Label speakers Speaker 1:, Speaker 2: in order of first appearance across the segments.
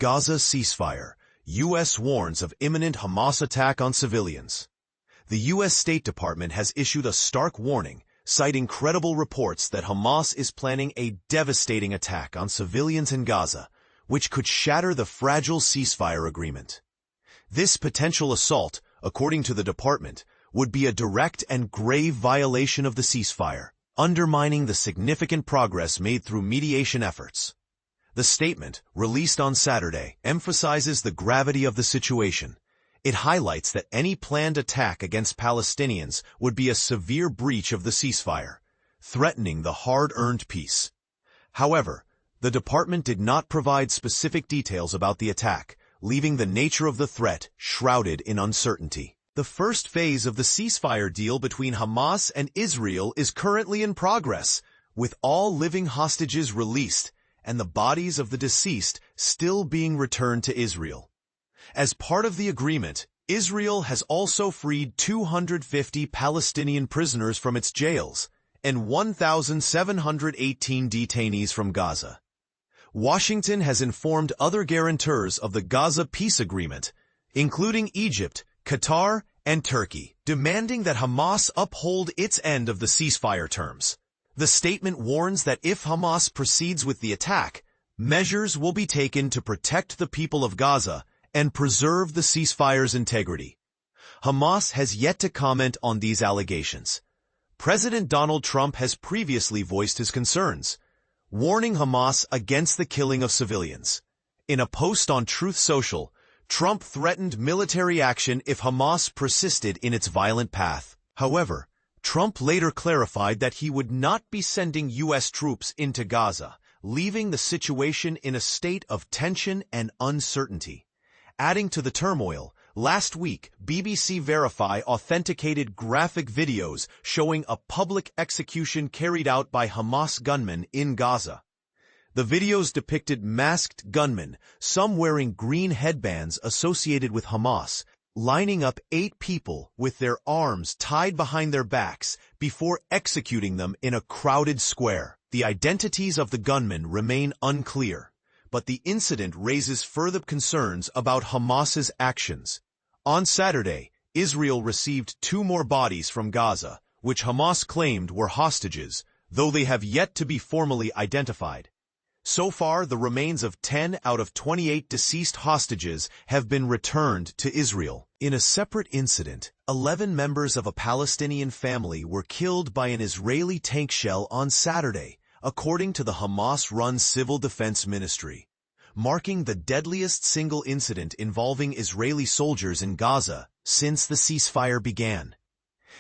Speaker 1: Gaza ceasefire. U.S. warns of imminent Hamas attack on civilians. The U.S. State Department has issued a stark warning, citing credible reports that Hamas is planning a devastating attack on civilians in Gaza, which could shatter the fragile ceasefire agreement. This potential assault, according to the department, would be a direct and grave violation of the ceasefire, undermining the significant progress made through mediation efforts. The statement, released on Saturday, emphasizes the gravity of the situation. It highlights that any planned attack against Palestinians would be a severe breach of the ceasefire, threatening the hard-earned peace. However, the department did not provide specific details about the attack, leaving the nature of the threat shrouded in uncertainty. The first phase of the ceasefire deal between Hamas and Israel is currently in progress, with all living hostages released and the bodies of the deceased still being returned to Israel. As part of the agreement, Israel has also freed 250 Palestinian prisoners from its jails and 1,718 detainees from Gaza. Washington has informed other guarantors of the Gaza peace agreement, including Egypt, Qatar, and Turkey, demanding that Hamas uphold its end of the ceasefire terms. The statement warns that if Hamas proceeds with the attack, measures will be taken to protect the people of Gaza and preserve the ceasefire's integrity. Hamas has yet to comment on these allegations. President Donald Trump has previously voiced his concerns, warning Hamas against the killing of civilians. In a post on Truth Social, Trump threatened military action if Hamas persisted in its violent path. However, Trump later clarified that he would not be sending U.S. troops into Gaza, leaving the situation in a state of tension and uncertainty. Adding to the turmoil, last week, BBC Verify authenticated graphic videos showing a public execution carried out by Hamas gunmen in Gaza. The videos depicted masked gunmen, some wearing green headbands associated with Hamas, lining up 8 people with their arms tied behind their backs before executing them in a crowded square. The identities of the gunmen remain unclear, but the incident raises further concerns about Hamas's actions. On Saturday, Israel received 2 more bodies from Gaza, which Hamas claimed were hostages, though they have yet to be formally identified. So far, the remains of 10 out of 28 deceased hostages have been returned to Israel. In a separate incident, 11 members of a Palestinian family were killed by an Israeli tank shell on Saturday, according to the Hamas-run Civil Defense Ministry, marking the deadliest single incident involving Israeli soldiers in Gaza since the ceasefire began.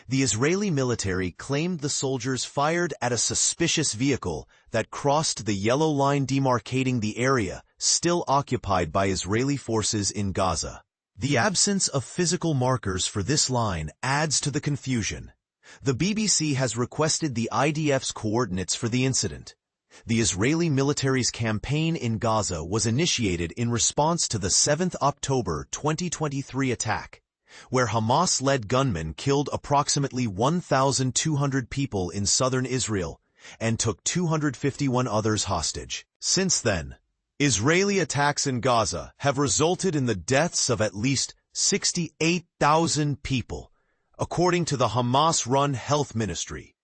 Speaker 1: The Israeli military claimed the soldiers fired at a suspicious vehicle that crossed the yellow line demarcating the area still occupied by Israeli forces in Gaza. The absence of physical markers for this line adds to the confusion. The BBC has requested the IDF's coordinates for the incident. The Israeli military's campaign in Gaza was initiated in response to the 7th October 2023 attack, where Hamas-led gunmen killed approximately 1,200 people in southern Israel and took 251 others hostage. Since then, Israeli attacks in Gaza have resulted in the deaths of at least 68,000 people, according to the Hamas-run Health Ministry,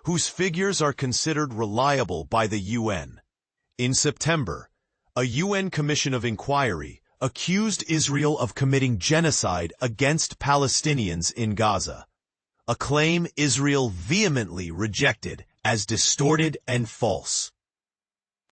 Speaker 1: whose figures are considered reliable by the UN. In September, a UN Commission of Inquiry accused Israel of committing genocide against Palestinians in Gaza, a claim Israel vehemently rejected as distorted and false.